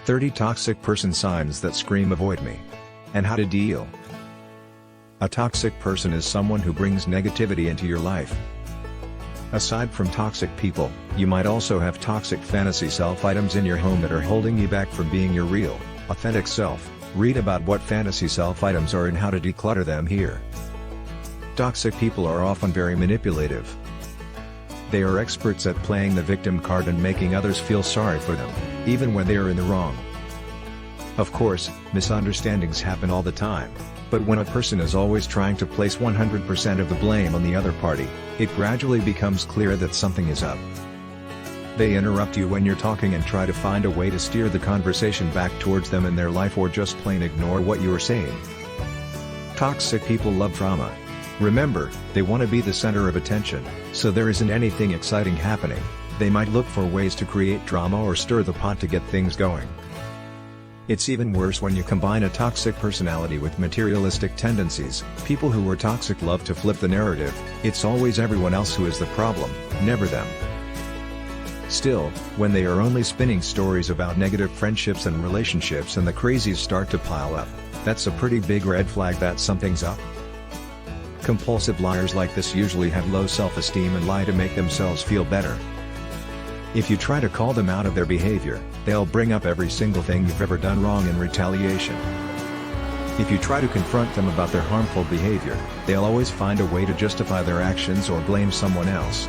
30 toxic person signs that scream avoid me. And how to deal. A toxic person is someone who brings negativity into your life. Aside from toxic people, you might also have toxic fantasy self items in your home that are holding you back from being your real, authentic self. Read about what fantasy self items are and how to declutter them here. Toxic people are often very manipulative. They are experts at playing the victim card and making others feel sorry for them, even when they are in the wrong. Of course, misunderstandings happen all the time, but when a person is always trying to place 100% of the blame on the other party, it gradually becomes clear that something is up. They interrupt you when you're talking and try to find a way to steer the conversation back towards them and their life, or just plain ignore what you are saying. Toxic people love drama. Remember, they want to be the center of attention, so there isn't anything exciting happening. They might look for ways to create drama or stir the pot to get things going. It's even worse when you combine a toxic personality with materialistic tendencies. People who are toxic love to flip the narrative. It's always everyone else who is the problem, never them. Still, when they are only spinning stories about negative friendships and relationships and the crazies start to pile up, that's a pretty big red flag that something's up. Compulsive liars like this usually have low self-esteem and lie to make themselves feel better. If you try to call them out of their behavior, they'll bring up every single thing you've ever done wrong in retaliation. If you try to confront them about their harmful behavior, they'll always find a way to justify their actions or blame someone else.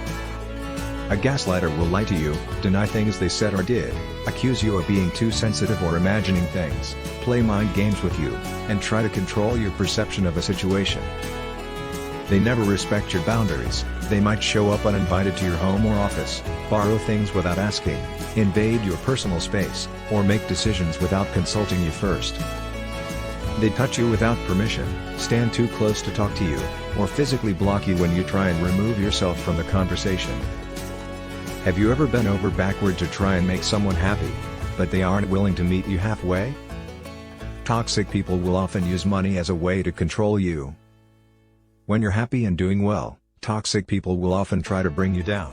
A gaslighter will lie to you, deny things they said or did, accuse you of being too sensitive or imagining things, play mind games with you, and try to control your perception of a situation. They never respect your boundaries. They might show up uninvited to your home or office, borrow things without asking, invade your personal space, or make decisions without consulting you first. They touch you without permission, stand too close to talk to you, or physically block you when you try and remove yourself from the conversation. Have you ever bent over backward to try and make someone happy, but they aren't willing to meet you halfway? Toxic people will often use money as a way to control you. When you're happy and doing well, toxic people will often try to bring you down.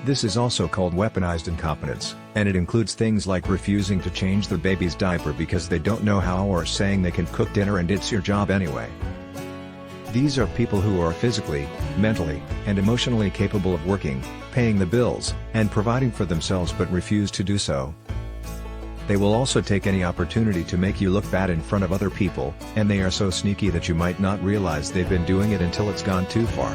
This is also called weaponized incompetence, and it includes things like refusing to change the baby's diaper because they don't know how, or saying they can cook dinner and it's your job anyway. These are people who are physically, mentally, and emotionally capable of working, paying the bills, and providing for themselves but refuse to do so. They will also take any opportunity to make you look bad in front of other people, and they are so sneaky that you might not realize they've been doing it until it's gone too far.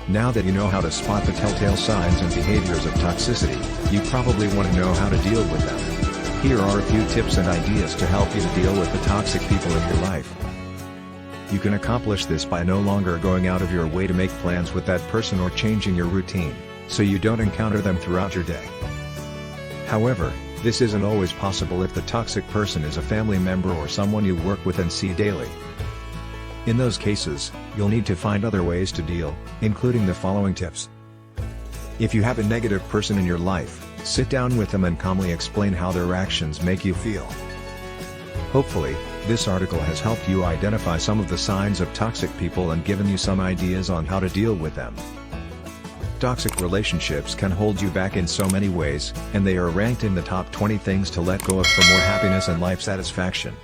Now that you know how to spot the telltale signs and behaviors of toxicity, you probably want to know how to deal with them. Here are a few tips and ideas to help you to deal with the toxic people in your life. You can accomplish this by no longer going out of your way to make plans with that person or changing your routine, so you don't encounter them throughout your day. However, this isn't always possible if the toxic person is a family member or someone you work with and see daily. In those cases, you'll need to find other ways to deal, including the following tips. If you have a negative person in your life, sit down with them and calmly explain how their actions make you feel. Hopefully, this article has helped you identify some of the signs of toxic people and given you some ideas on how to deal with them. Toxic relationships can hold you back in so many ways, and they are ranked in the top 20 things to let go of for more happiness and life satisfaction.